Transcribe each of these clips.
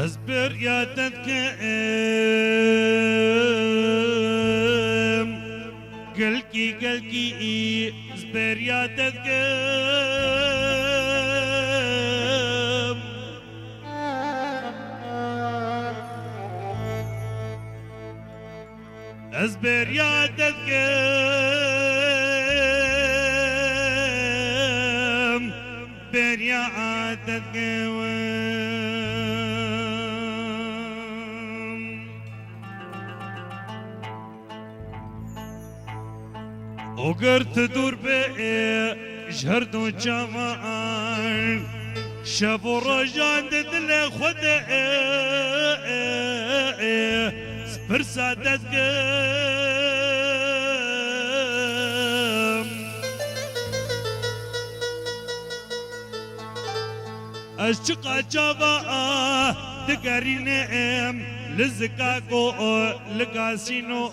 أزبر يا قلقي أزبر يا أزبر يا بريا وقرت دور جهرد وجمال شاب ورجان دل خد فرسات اشتقا جابا دقارينهم لزكاكو لقاسينو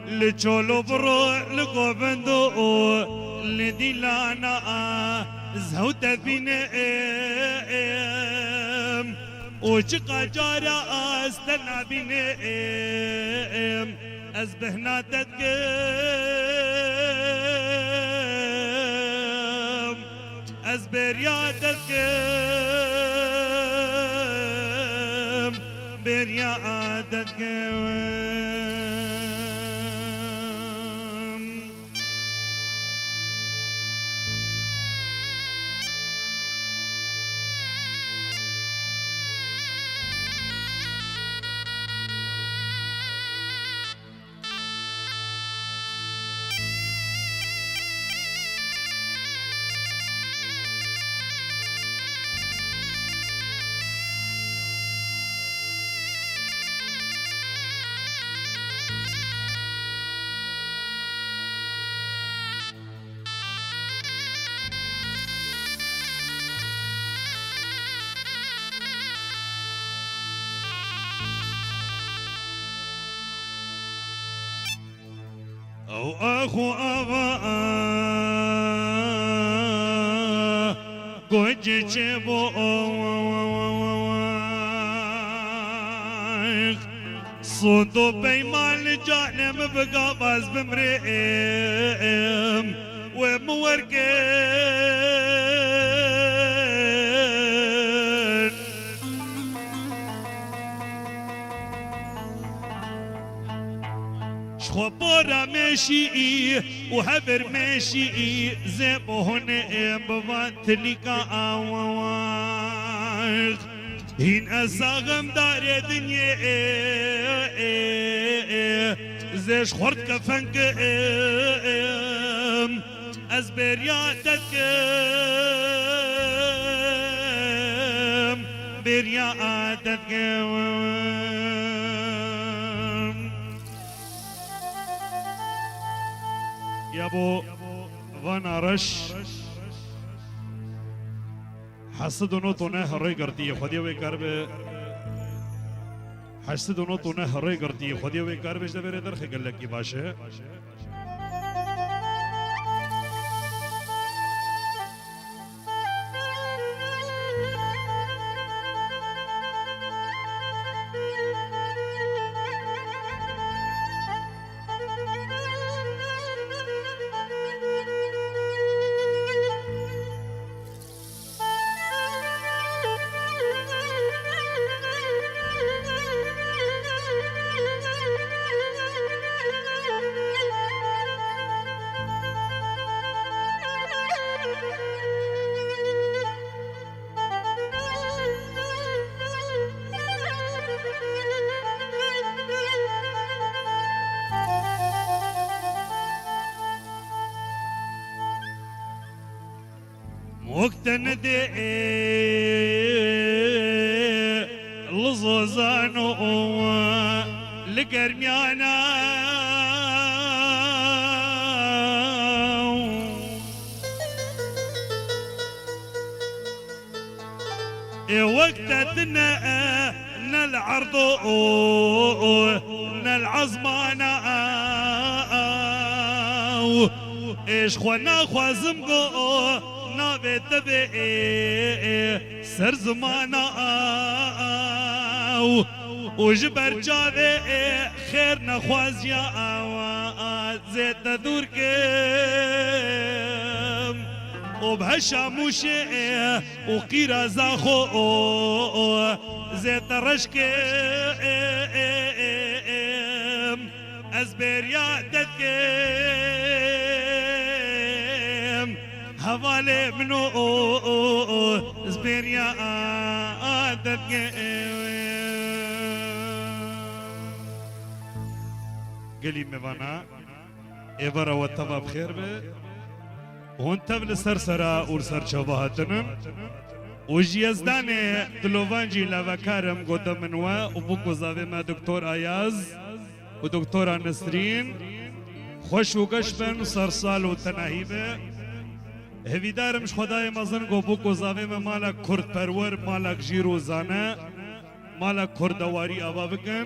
لچولو برو لقوبندو لديلانا زهوت بينهم وشقا جارا استنى بينهم ازبهنا تدقم ازبريا تدقم بريا تدقم أو أخو أبا قج جبو صندو بيمان جانم بقى باز بمرئم ومورقن خبر ماشي وهبر ماشي زبهن بوات لقا آواغ هين أساغم دار دنيا زيش خورد كفنك أزبرياتك برياتك يابو وانا رش حسدونو تونے ہرے کرتی ہے خودی وے کر بے حسدونو تونے ہرے کرتی ہے خودی وے کر بے میرے در خگل کی باشه وقتن دي لزوزانو لقرميانا وقتنا نالعرض نالعظمانا ايش خوانا خوازمقو نابه تبه سر زمانا و جبر جاوه خیر نخوازیا زیت دور کم و بهشاموشه و قیرا زاخو زیت رشکم از بریا ددکم حواله منو از بریا ددکم قلي موانا إبرا واتفا بخير به هون تبل سرسرا ورسر شواهتنم وجيزدان دلوانجي لوكارم قدمنوا وبوكو زاوي ما دكتور آياز ودكتورة نسرين خوش وقشبن سرسال وتناهيبه هویدارمش خدای مزن گو بوکو زاوی ما مالک کرد پرور مالک جیرو زانه مالک کردواری آوا بکن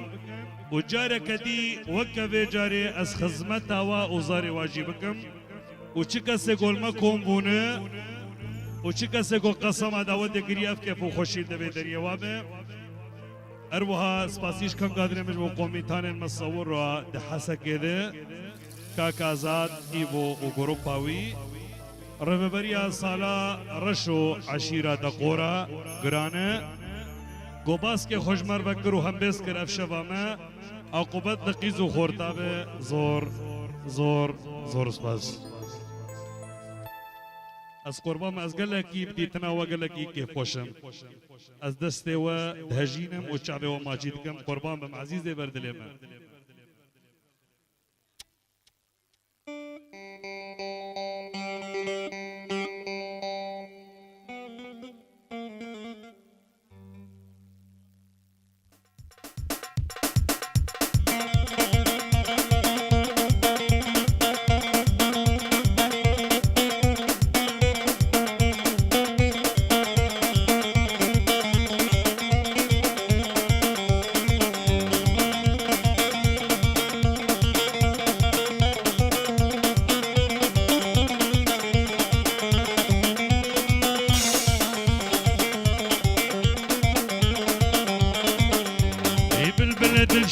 و جاره کدی وکوه جاره از خزمت آوا اوزار واجبکم و چی کسی گل مکم بونه و چی کسی گل قسم داود گریف که فو خوشی دوی دریوابه اروها سپاسیش کن قادرمش و قومیتان مصور را دحسه کده کاک آزاد ایوو و گروپاوی رببریا سالا رشو عشیره دقورا گرانه گوباس که خوشمر بکر و هم بیس کر افشوامه عقوبت دقیز و خورتابه زور زور زور سپاس از قربان از گلکی بدیتنا و گلکی که خوشم از دسته و دهجینم و چعبه و ماجیدکم قربان بم عزیزه بردلمه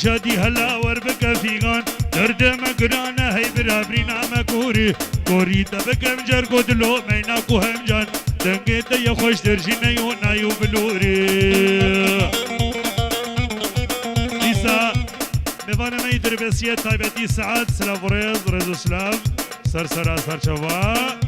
شادي هلا وربك فيغان درد مقرانة هي برابرينا مكوري كوري تبكم جرقو دلو ميناكو همجان دنگيت يا خوش ترجينا يونا يو بلوري إيسا موانا ما يدربسية تايبتي سعاد سلاف رزو سلاف سرسرا سرشوا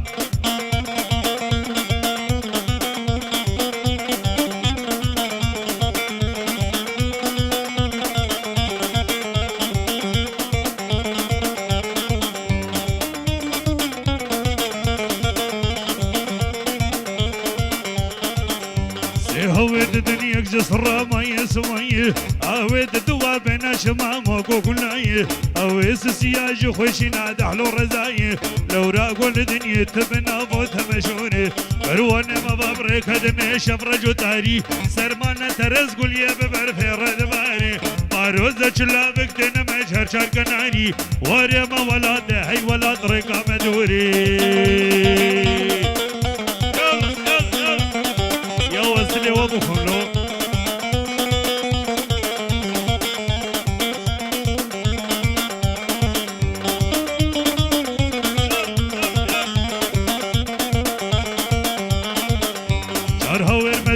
جسر ما يسوي اويد دوا بين شمام وكوكلاي اويس سياج خوشنا دحلو رزاي لو راقوا الدنيا تبنا فوت مشوني بروان ما بابريك هدمي شفرج وتاري سرمان ترزقوا لي ببرفي ردباري ماروزة شلابك دين مجهر شاركناني واري ما ولاد هي ولا طريقة مدوري يا وسلي وابو خلو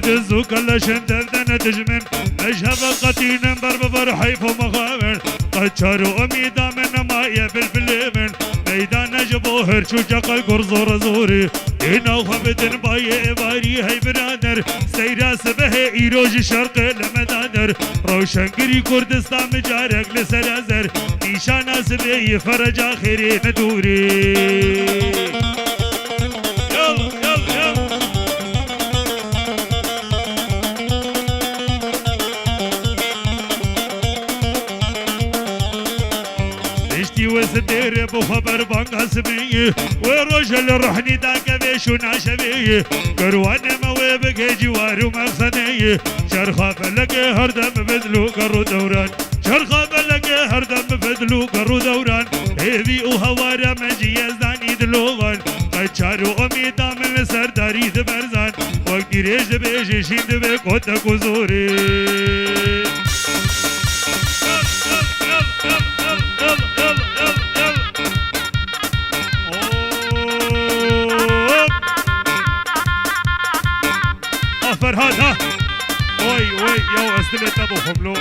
دزو كلشن دردن تجمن مجهب قتين برب برحيف ومغامر قد شاروا أميدا من مايا بالبلمن ميدان جبوهر شو جقل قرزور زوري إنا وخبتن باي إباري هاي برادر سيرا سبه إيروج شرق لمدادر روشن قري كردستان مجارك لسرازر نيشانا سبه فرج آخري ندوري وستير بخبر بانك اسمي ورجل رحني داك بيشو ناشبي كروان مويبك جوار ومقصني شرخة فلك هردم بدلو قرو دوران شرخة فلك هردم بدلو قرو دوران هذي وهوارا مجي يزداني دلوغان قد شارو أميدا من سردار شیرش دبیجی شین دبی کتک و زوری فرهاد ها وي وي يا استلت ابو حملو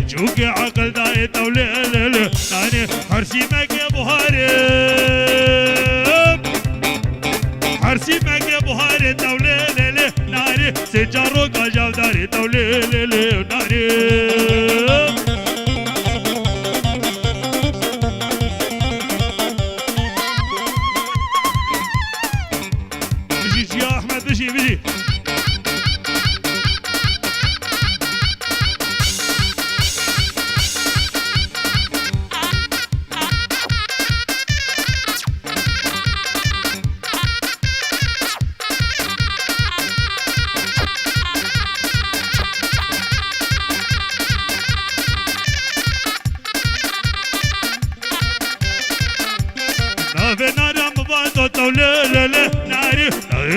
جوك عقل داي تولل ناني حرسي ماك يا بوهاري حرسي ماك يا بوهاري تولل ناني سجارو قاجاو داري تولل ناني بجي يا احمد بجي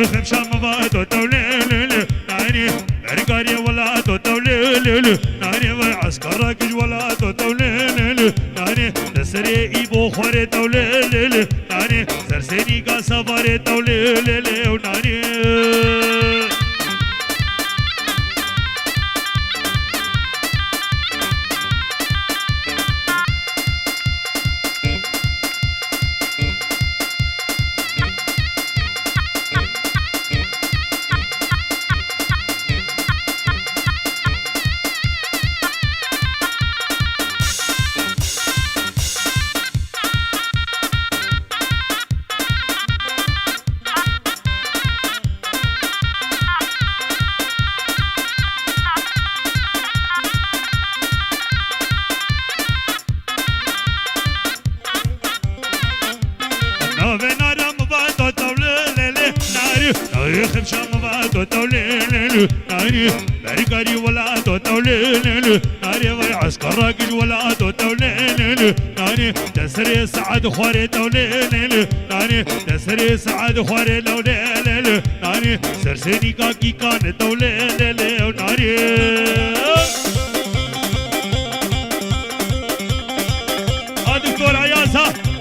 خمشة مبادو توليل ناني رقاري ولا توليل ناني وعسكرك ولا توليل ناني نسري إيبو خوري توليل ناني سرسيني كاسفاري توليل ناني خمشة مبادو توليل ناري بريكاري ولا توليل ناري وعسكرك ولا توليل ناري تسري سعد خواري توليل ناري تسري سعد خواري لوليل ناري سرسيني كاكي كان توليل ناري دكتور عياز ها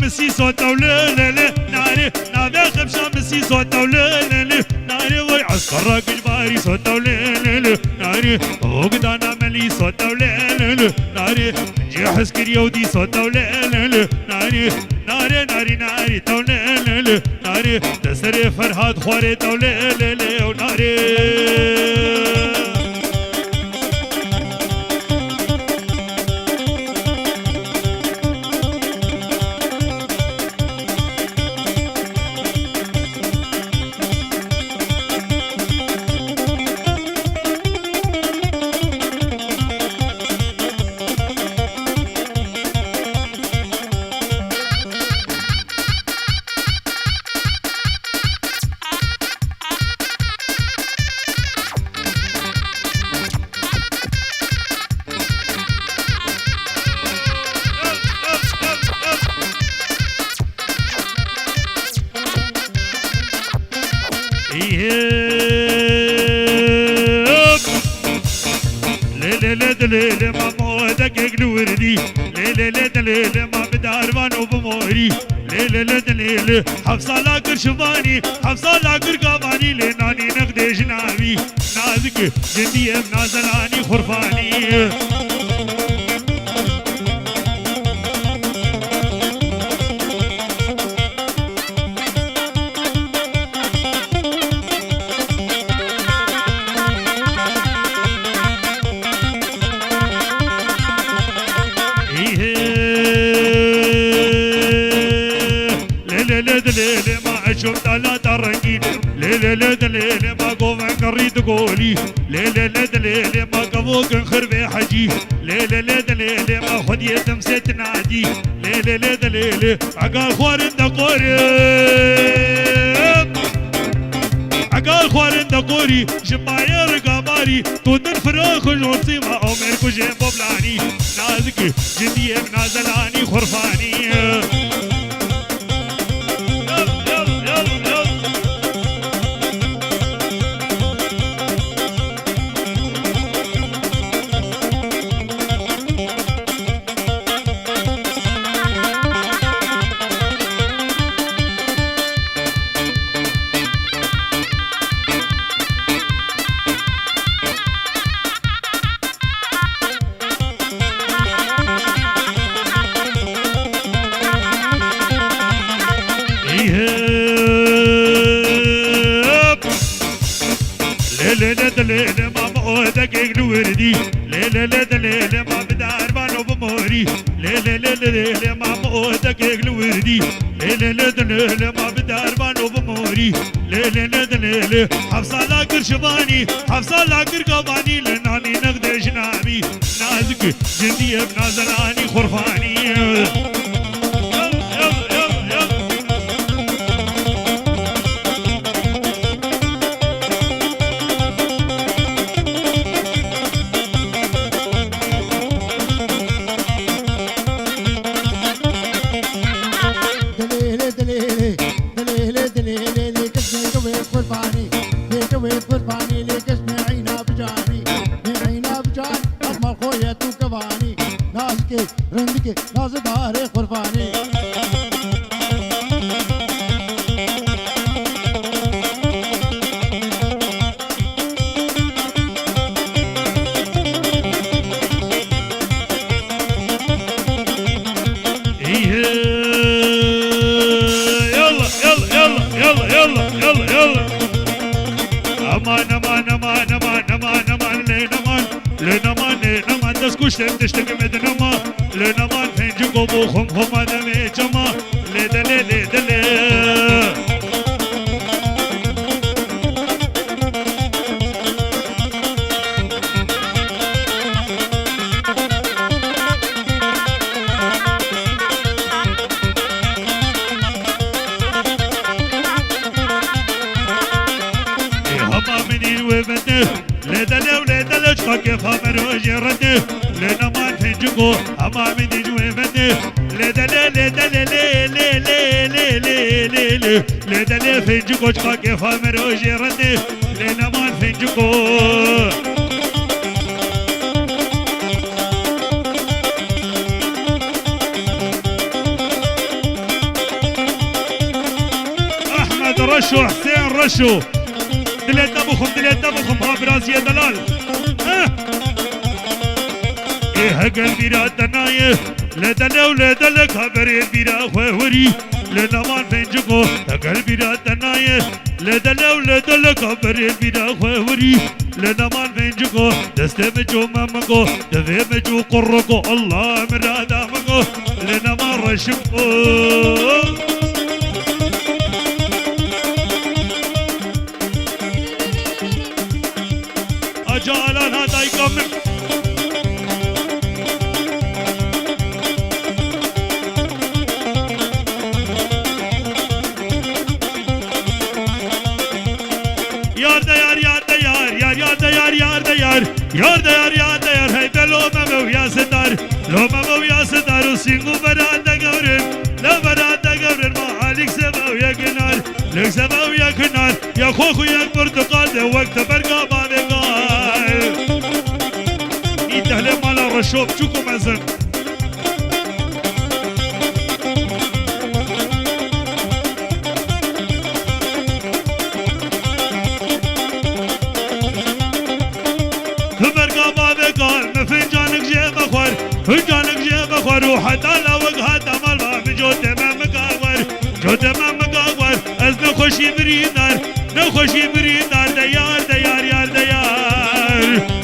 مسي صوت وليلي ناري نابي خبشة مسي صوت وليلي ناري ويعسكرك جباري صوت وليلي ناري وقدانا ملي صوت وليلي ناري نجي حسكر يودي صوت وليلي ناري ناري ناري ناري توليلي ناري تسري فرهاد خواري توليلي وناري لا دليل ما مودك الوردي لا لا دليل ما بداربان وبموري لا لا دليل حفصة لا كرشباني حفصة لا كرقاباني لناني نقدي جنابي نازك جندي نازلاني خرفاني ليلة ما أشوف لا ترقين ليلة ما قوم قريت قولي ليلة ما قبوك خربي حجي ليلة ما خد يتم ست نادي ليلة عقال خوارن دقوري عقال خوارن دقوري جماير قماري تودن فراخ جورتي ما عمر كجيم ببلاني نازك جدي نازلاني خرفاني ليلة ما مودك الوردي ليلة ما بداربان وبموري ليلة ما مودك الوردي ليلة ما بداربان وبموري ليلة حفصة لا كرشباني حفصة لا كرقباني لناني نقدي جنابي نازك جندي بنازلاني خرفاني تشتكي مدنما لنمان فنجو بوخم هم دمي جما لدلي لدلي هما منين وبده لدلي ولدلي شفاك فامر وجرده لنمان فنجو هما منين وبده لدلي لدلي فنجو شفاك فامر وجرده لنمان فنجو احمد رشو حسين رشو دليت ابوكم ها براسي دلال ايه قلبي را دنايه لدل ولدل خبر بيرا خووري لنمان فنجو قلبي را دنايه لدل ولدل خبر بيرا خووري لنمان فنجو دستمجو ممكو دفمجو قرقو الله مرادا مكو لنمان رشقو جالان هذا يكمل يار دا يار يار دا يار يار يار دا يار يار دا يار يار دا يار يار دا يار هيدا لو ممو يا ستار لو ممو يا ستار وسينغو براد دا قورن لا براد دا قورن ما عليك سباو يا كنار لك سباو يا كنار يا خوخو يا برتقال ده وقت برقا ما بقال مالي مالا رشوب شوكو مزن تبرقى بابك قال فنجانك جيب اخور فنجانك جيب اخور وحتى لو هذا مال بجو تمام مقاور جو تمام مقاور از نخوشي بريدار نخوشي بريدار ديار ديار يار ديار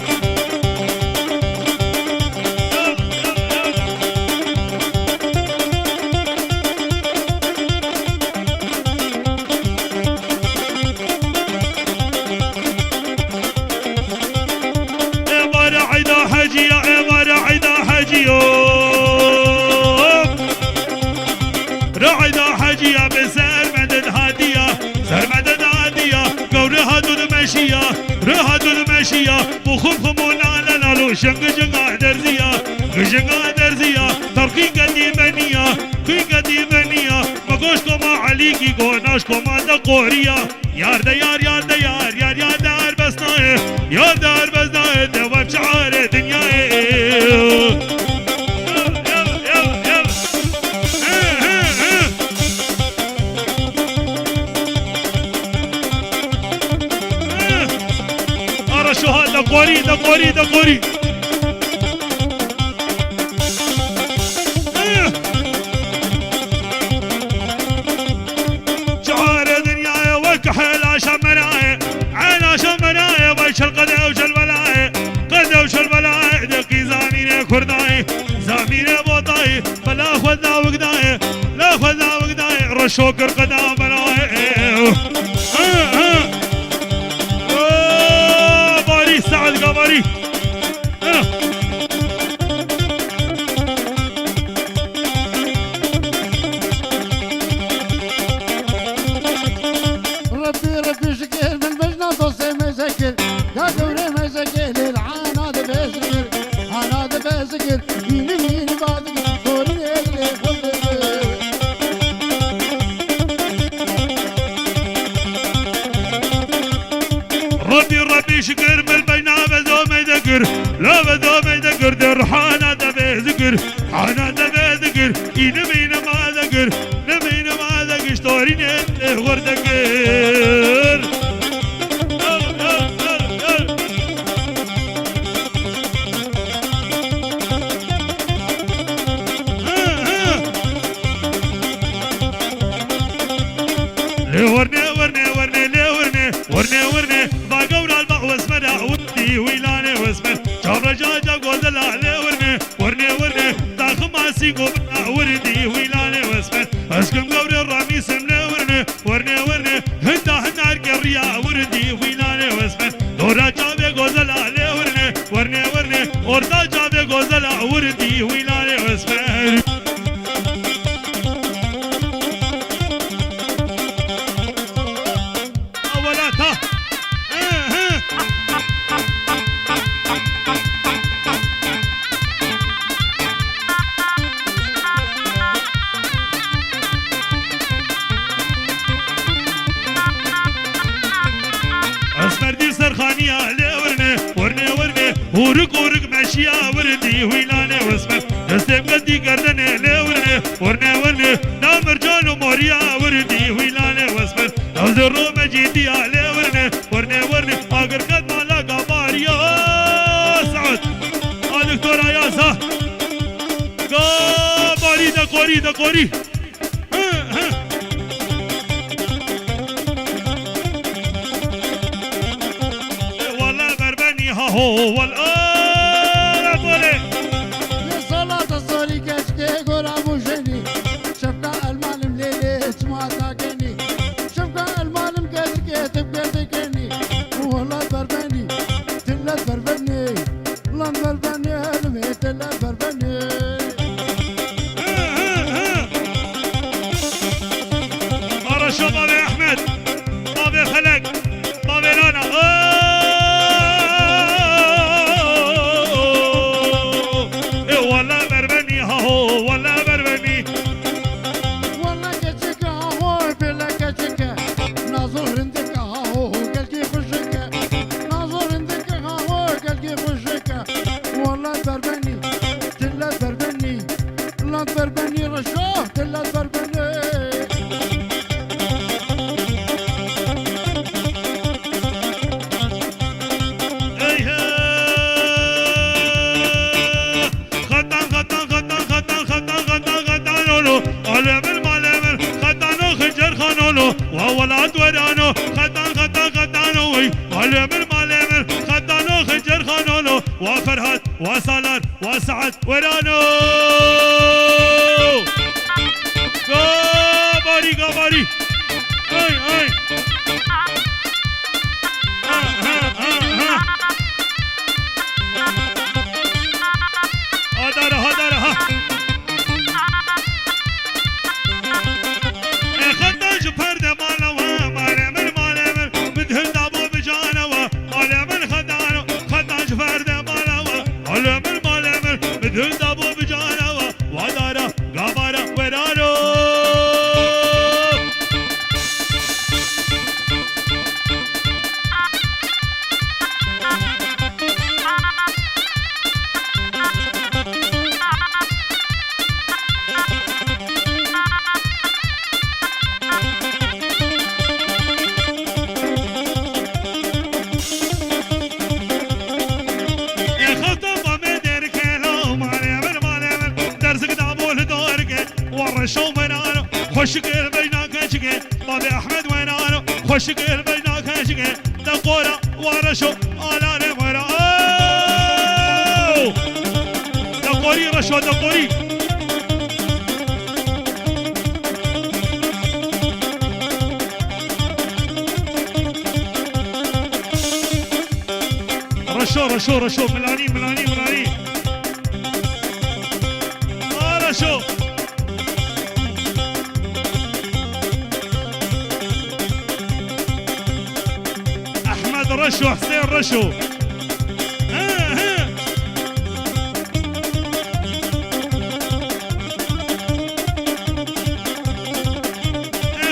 رعدا حجيا بسر مدد هادية سر مدد هادية قول هادو المشية رهادو المشية بخم خمونا لنالو شنق جنقا درزية جنقا درزية ترقي قديمانية قي قديمانية مقوشكو ما عليكي قوناشكو ما دقورية يار دا يار يار دا يار يار يار دار بسناي يار دار بسناي دوام شعار دنياي شو هذا قوري ده قوري ده قوري شعار دنياي وكحل عشان مناي عين عشان مناي وش القدع وش البلاي قدع وش البلاي دقي زاميني كرداي زاميني بوطاي بلا خذنا وقداي لا خذنا وقداي رشوكر قدع بلاي سعد قمري ربي شكل من بجنا صوصي مسكر يا دوري مسكر العاناد بسكر عاناد بسكر يني يني بعدك دوري اللي ربي شكر بالبينا بدو ما يذكر لا بدو ما يذكر در حانا دبي ذكر حانا دبي ذكر ينمين ما ذكر نمين ما ذكر شطورين غور ذكر ورني ورني ورني لي ورني ورني ورني باقورا البق واسمنا ودي ويلاني واسمن شوف رجاجة قوزلا لي ورني ورني ورني داخل ما سيقو بنا وردي ويلاني واسمن اسكن قوري الرامي سمني ورني ورني ورني هندا هنار قريا وردي ويلاني واسمن دورا جابي قوزلا لي ورني ورني ورني وردا جابي قوزلا وردي ويلاني واسمن سرخانية لورني ورني ورني ورق ورق ماشية وردي ويلاني واسمه دستم قدي قردني لورني ورني ورني نام رجال وموريا وردي ويلاني واسمه نوزرو مجيدي لورني ورني ورني اقر قد ما لاقى ماريا سعود دكتورة ياسا قاري دا قوري دا قوري هو والآن بولي لصلاة الصوري كشكي قرى مجني شفنا المعلم ليلي اسمع تاكني شفنا المعلم كشكي تبقى تكني والله بربني تلا بربني لن بربني هلمي تلا بربني أرى شو بابي أحمد بابي فلك بابي رانا بربني تلات بربني لات بربني رشوه تلات بربني وولاد ورانو خدانو وي علمر مالمر خدانو خجر خانولو وفرهاد وصالار وسعد ورانو غاباري اي هدارها خداج فرد مالوا مالمر بدهن دابو بجانوا مالمر خدانو خداج فرد مالوا مالمر بدهن دابو بجانوا ودارا غابارا ورانو ورشو بنانو خوشك بيناك شقي بابي احمد وينانو خوشك بيناك شقي دقورة ورشو آلاني ورانو دقوري رشو دقوري رشو ملاني رشو رشو حسين رشو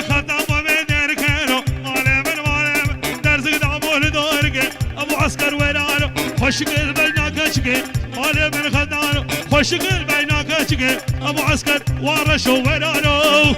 خطابه بدر كانو مالمر درزق دعبو لدورك ابو عسكر ورانو خوشك بيناك شقي مالمر خدانو خوشك بيناك شقي ابو عسكر ورشو ورانو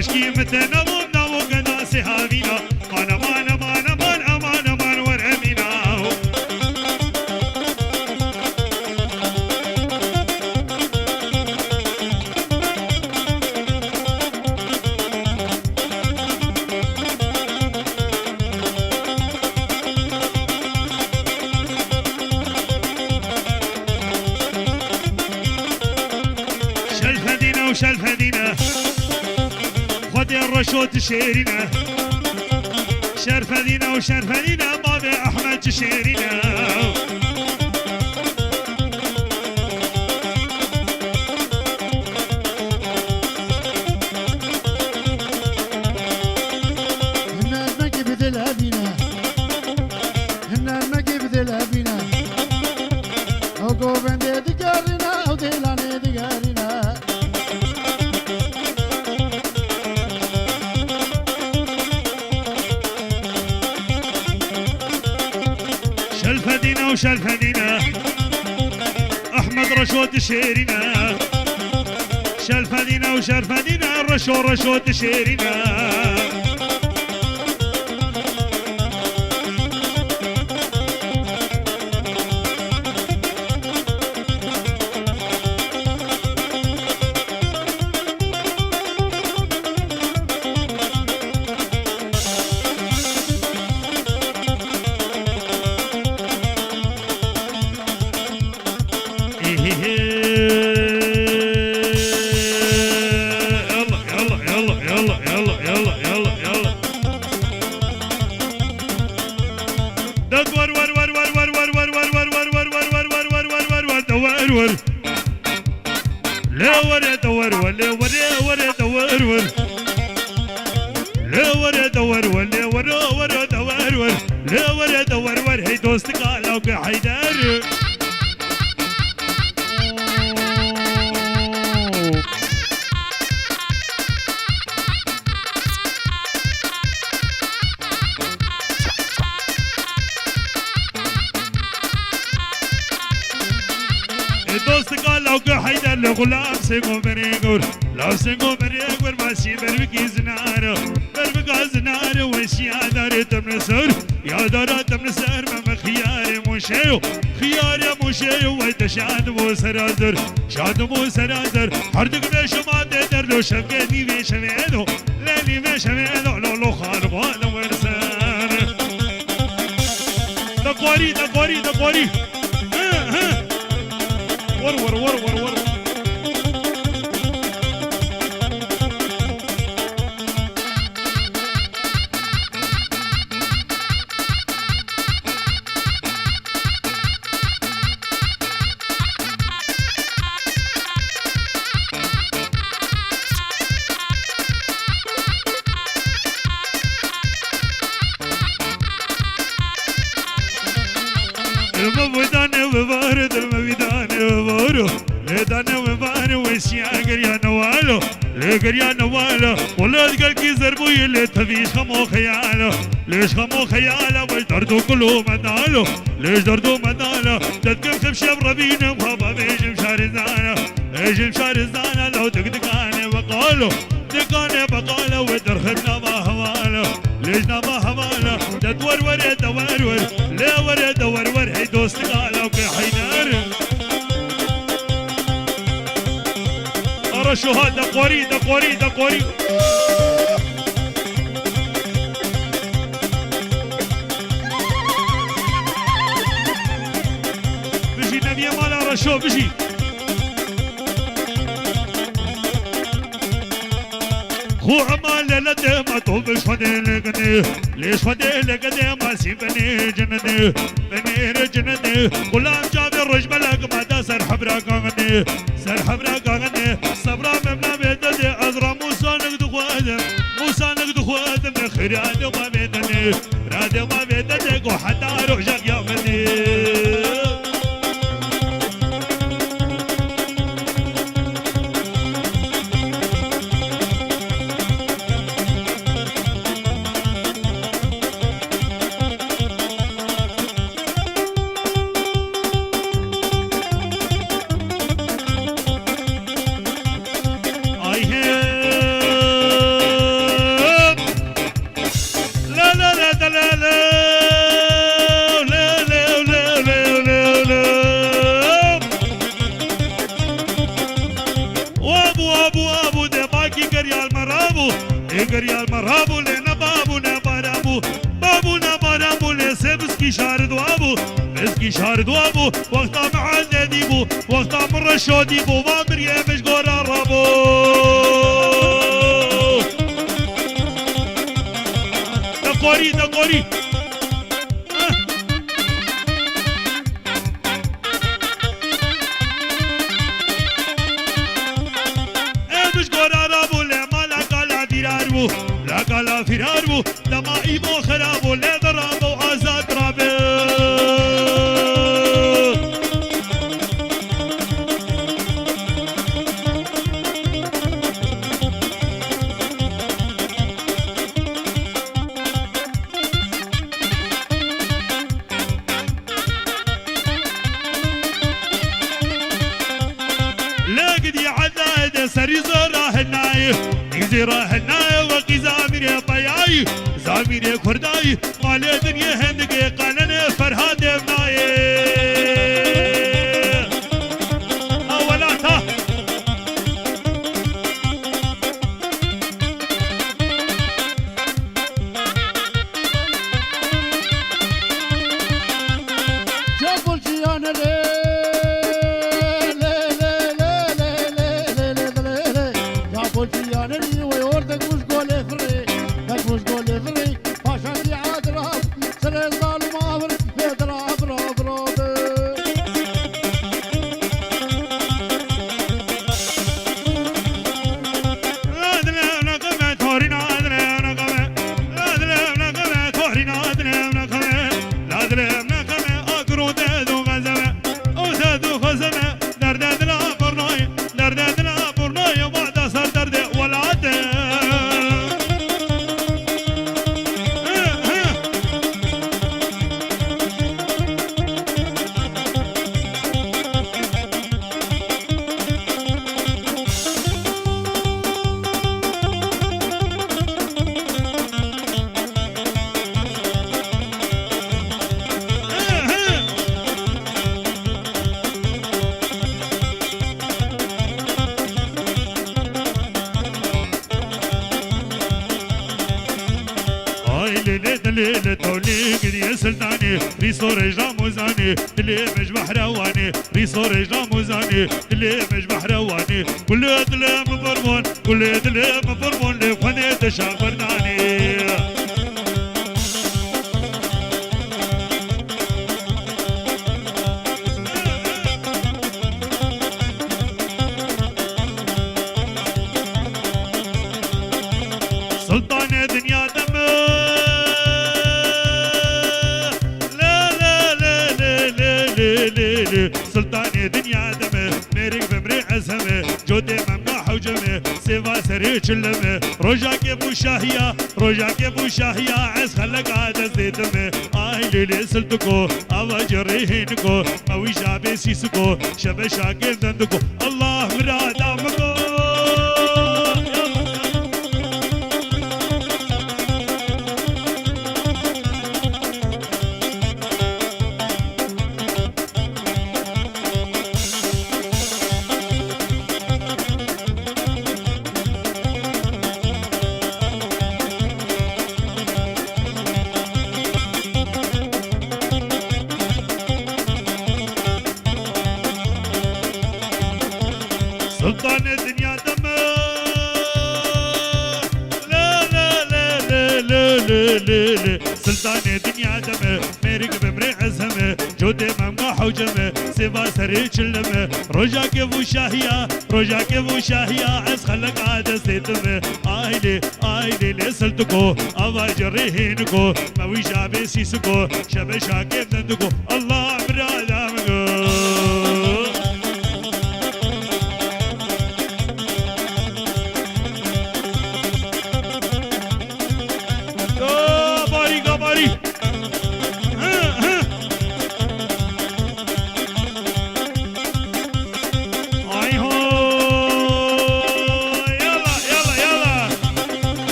تشكي متنبو نبو قناسي هابينا مان ورمينا شلفدينا خدي الرشوت شيرنا شرفدينا بابي احمد شيرنا شلفدينا احمد رشود شيرنا شلفدينا وشرفدينا رشو رشو تشيرنا غلام سيقو مريقور لو سيقو مريقور ماشي بربكي زنارو بربكا زنارو وش يا دار تمنسر يا دار تمنسر ما خيار موشيو خيار يا موشيو ويت شاد مو سرازر شاد مو سرازر هردك بشما تدر لو شفقني بشميلو لاني بشميلو لو خاربان ورسار دقوري دقوري دقوري ور قريا نواله ولاد قلبي زربوي اللي تبيش خمو خياله ليش خمو خياله وش دردو كله مداله ليش دردو مداله تذكر خمشة بربينا وهبا بيجم شارزانه بيجم شارزانه لو دقدقانه وقاله دقانه بقاله ودرخدنا ما هواله ليش ما هواله تدور وري دور لا وري دور هي دوست قاله وكي حيدار شو هذا قوري دقوري دقوري بشي نبي مالا رشو بشي خو عمال لده ما توبش فدي لقدي ليش فدي لقدي ما سيبني جندي بني رجندي غلام جابر رج ملك ما دا سرحب راقاني سرحب راقاني صبرا مبنا بيددي عذرا موسى نقد خوادم موسى نقد خوادم خير رادي ما بيدني رادي ما بيددي وحتى اروح جاك يا مني قريال مرابو لنا بابونا مرابو بابونا مرابو لسبسكي شارد وابو بسكي شارد وابو وقتا معانا ديبو وقتا من رشو ديبو وامر يمش قرار رابو دقوري دقوري لا قال فراربو لما ايبو خرابو لا ضرابو ازاد رابو قدي عداد سري زراه الناي زراه الناي وقي زامير طياي زامير كرداي مال دنيا هندقي قانن فرهاد بناي أولاتا شافوا الشيان لي شافوا الشيان لي ويوردك مش قولي فري دك مش قولي فري باشا دي عادراب سري الظالم عبر يضرب راب راب ليلة توليق يا سلطاني ريصور جاموزاني اللي مش بحرواني ريصور جاموزاني اللي مش بحرواني كل ظلم برمون كل ظلم برمون لفني تشاورناني سلطان دنيا دم سلطان دنيا دم ميرك بمري عزمه جودي ممنوع حجمه سيفا سري چلمه رجاك ابو شاهيا رجاك ابو شاهيا عز خلق عاد زيدمه آي ليلي سلطكو اوا جريهنكو موي جابي سيسكو شبشاك دندكو الله مراد امكو سلطان الدنيا دم لا لا لا لا لا لا لا سلطان الدنيا دم ميرك بمري عزمه جودي ممنوع حجمه سيفا سري چلمه رجاك ابو شاهيا رجاك ابو شاهيا عز خلق عاد زيدمه آيلي لسلتكو اوا جريهنكو موي جابي سيسكو شبشاك دندكو الله مراد امكو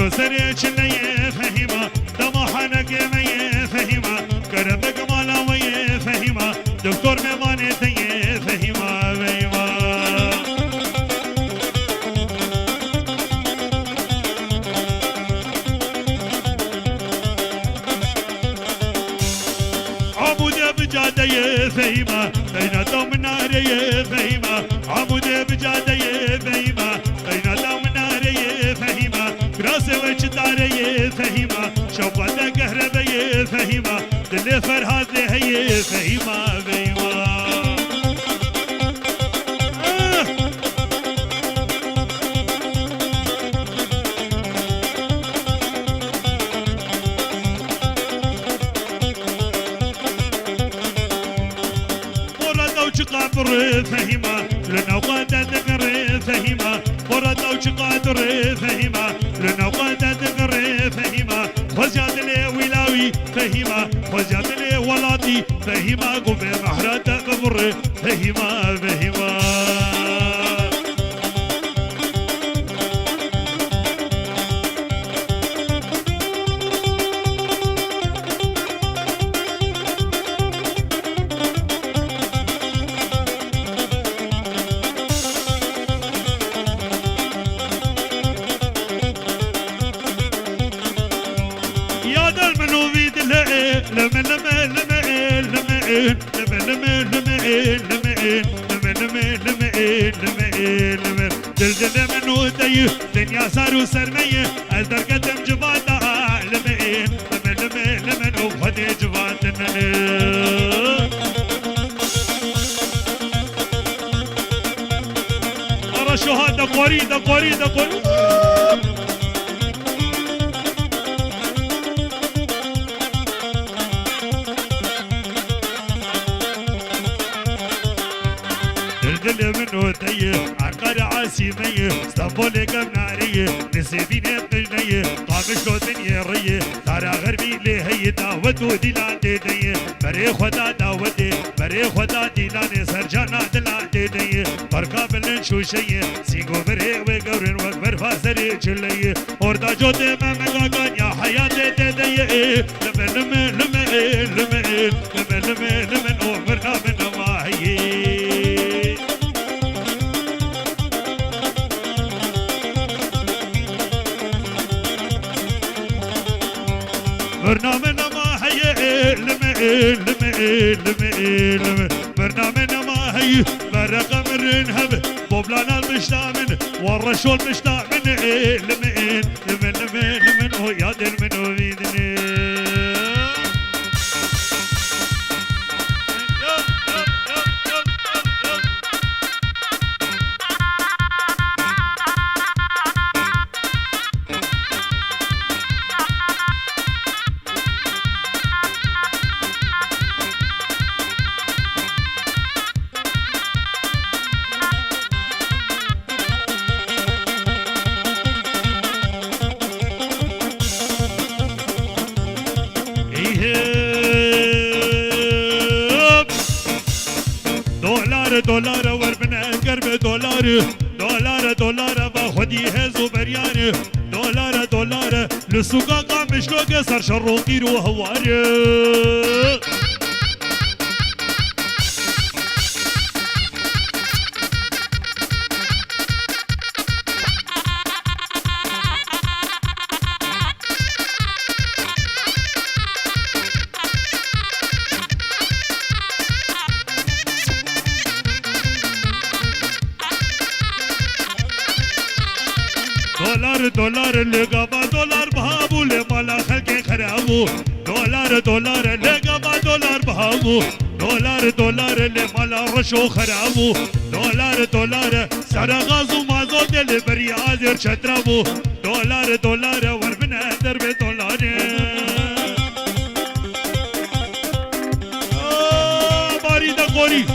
سري چنيه فهيما دمحنا كميه فهيما كربك مالا ويه فهيما دكتور ميمانه تيه فهيما فهيما عبود بجاديه فهيما بين دوم ناريه فهيما عبود بجاديه فهيما بين دوم ناريه فهيما راسه وچتاره فهيما شوبته كهرباء فهيما دل فرهاد هي فهيما فهيما قابر فهيما لنا وقادة دقر فهيما ورد او قادر فهيما لنا وقادة دقر فهيما وزياد لي ولاوي فهيما وزياد لي ولاتي فهيما قوم محرد بر فهما فهما دلدل منو دايه دنيا صاروا سرمية الدرقة مجباتا لمئين لمن وبخدي جباتنا أرى شو هذا قوري دا قوري دا قوري دلدل منو دايه عقار عاسيمية اسطنبول كم نارية نسيبين بجنية طامش لو دنيا رية تارا غربي لهي دعوت ودي لاندي دي بري خدا دعوتي بري خدا ديناني سرجانا دلاندي دي بركا بلن شوشية سيقو بري وقورن وقبر فاسري جلية وردا جوتي ممكا كان يا حياتي دي دي لمن عمرنا من نواهي برنامجنا ما هي لم برنامجنا ما هي برقم الرنهب بوبلانا المشتامن والرشول مشتامن لمن هو يادن من هو بيدني دولار وربنا قرب دولار باخدي هزو بريان دولار لسوقا قامش لو قصر شروقي رو هواري دولار لقبا دولار بهابو لمالا خلقي خرابو دولار لقبا دولار بهابو دولار لمالا رشو خرابو دولار سرغازو مازو دل بريازر شترابو دولار وربنا درب دولار باري دا قوري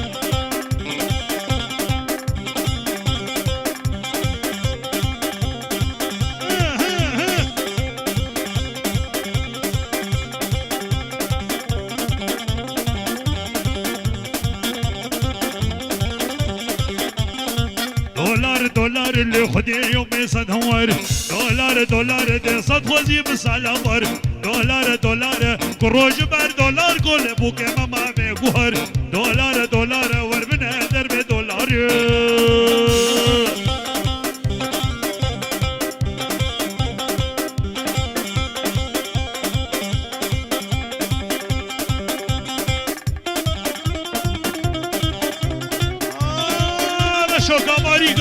دولار اللي خدي يومي صدهور دولار دي صد خوزي بسالامر دولار كروج بر دولار كل بوكي ماما بيقوهر دولار وربنا درب دولار شو قمري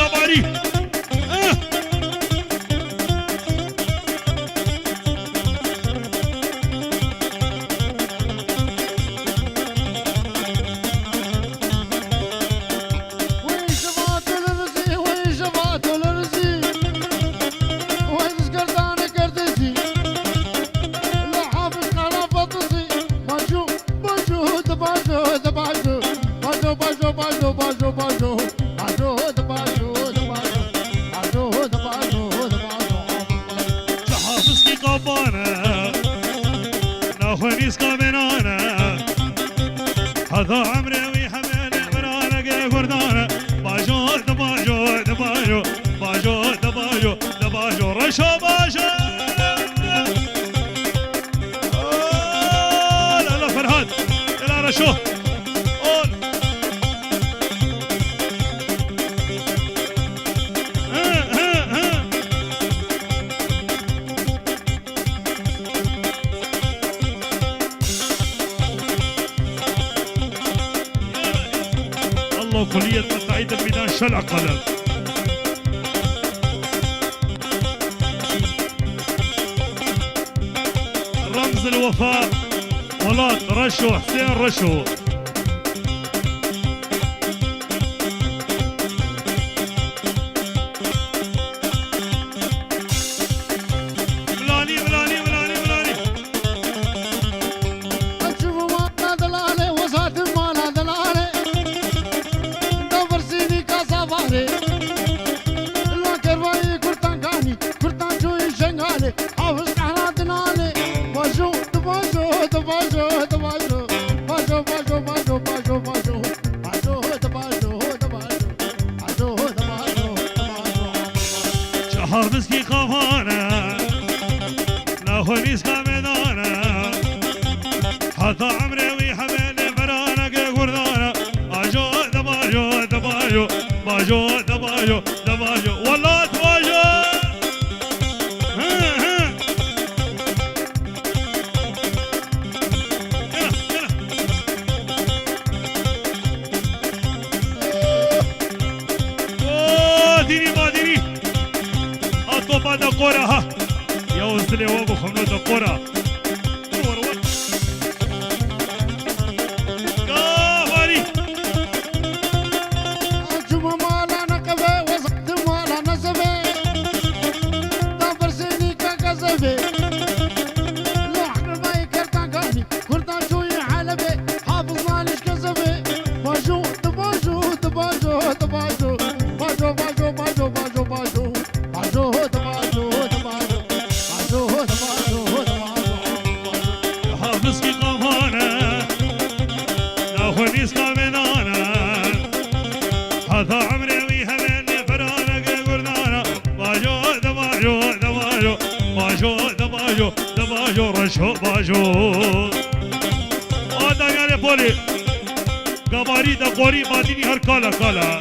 هذا عمري وحماني كلية متعيد الميدان شلع قلم رمز الوفاء ولاد رشو حسين رشو حافظكي خافانا ناخونيس كامدانا حتى عمري ويحملني فرانك قردانا باجو دباجو دباجو باجو دباجو دباجو والله دباجو ديني ما ديني أطوبة دقورة ها يا وزلي وابو خمرو دقورة قافري أجمع مالا نقبة وزقت مالا نزبة دابر سيني كاكزبة لوحن باي كرتان كاني كرتان شوي حلبة حافظ مالش كزبة باجو دباجو دباجو دباجو باجو باجو باجو باجو باجو باجو دباجو دباجو باجو دباجو دباجو حافظكي قمانا ناخونيس كامدانا حتى عمري ويهمني فرانك قردانا باجو دباجو دباجو باجو دباجو دباجو رشو باجو هذا يعني بولي قباري دقوري ماديني هر كالا كالا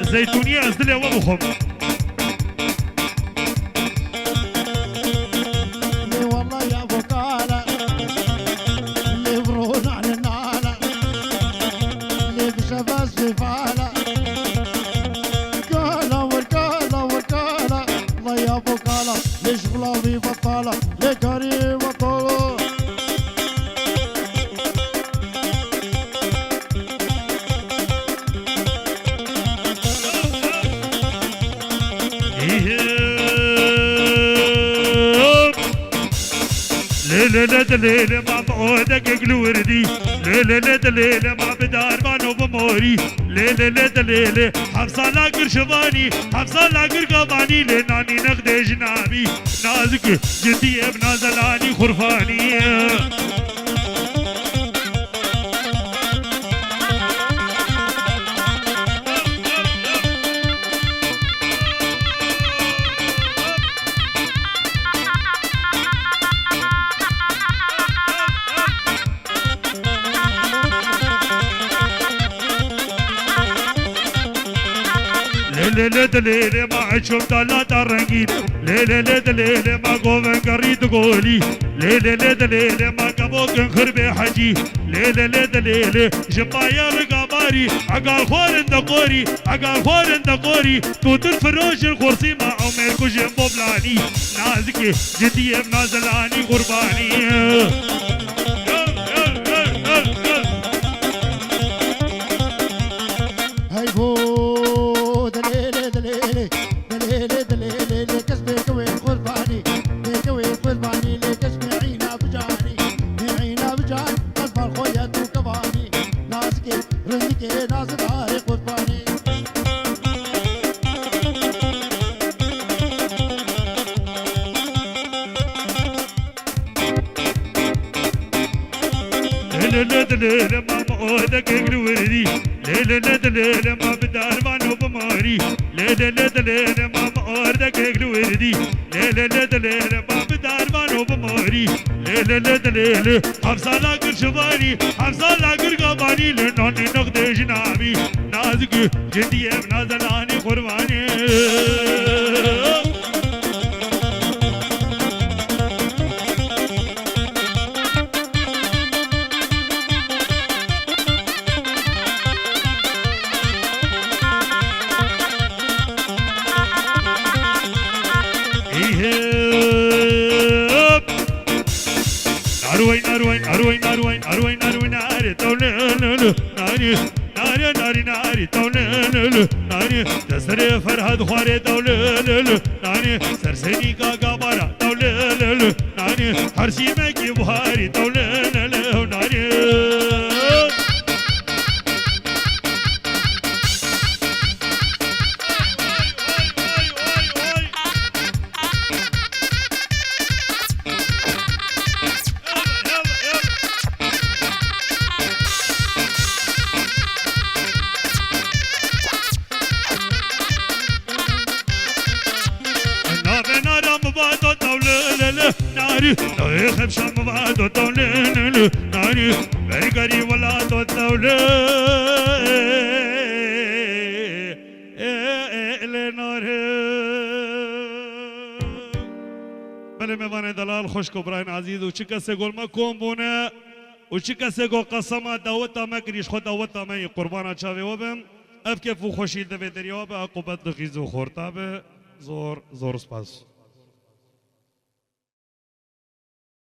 زيتونية أزدلي وابو خمر لي والله يا ابو كالا اللي برون على النالا اللي بشباس في فالا كالا والكالا والكالا الله يا ابو كالا ليش غلاظي بطالة لي كريم بطولة ليلة دليلة ما بعودك الوردي ليلة دليلة ما بدار بانو بموري ليلة دليلة حفصة لاقر شباني حفصة لاقر قباني لناني نغدي جنابي نازك جدي بنازلاني خرفاني ليلة دليلة ما عشوم دلات الرنجين ليلة دليلة ما قومن قريد قولي ليلة دليلة ما قبوكن خربي حجي ليلة دليلة جمايا رقاباري عقال خور اندقوري عقال خور اندقوري توت الفروش الخرسي ما عمر كجم بوبلاني نازكي جدي بنازلاني قرباني هاي بو دليلة دليلة دليلة دليلة كسبي كوي قرباني كوي قرباني كسبي عينا بجاني عينا بجاني أصبر خويا تو كباني نازكي رزقي ناز داري قرباني ليلة دليلة ما بعودك الوردي ليلة دليلة ما بدار بانو بموري ليلة دليلة ما بعودك الوردي ليلة دليلة ما بدار بانو بموري ليلة دليلة حفصة لاقر شباني حفصة لاقر قباني لناني نغدي جنابي نازك جدي بنازلاني قرباني اروين اروين اروين اروين ناري تولل ناري ناري ناري ناري تولل ناري تسري فرهد خواري تولل ناري سرسني كاكا بارا تولل ناري هرشي مكي بوهاري تولل ناري ناري ناري خمسة مبادو تولين ناري بريقري ولا تولين ناري بله میوان دلال خوش کو براین عزیز و چکا سے گل ما کون بونه و چکا سے گو قسما دعوتا ما کریش خود دعوتا ما قربانا چاوی و بم اف که فو خوشی دوی دریابه عقوبت دخیز و خورتا به زور زور سپاس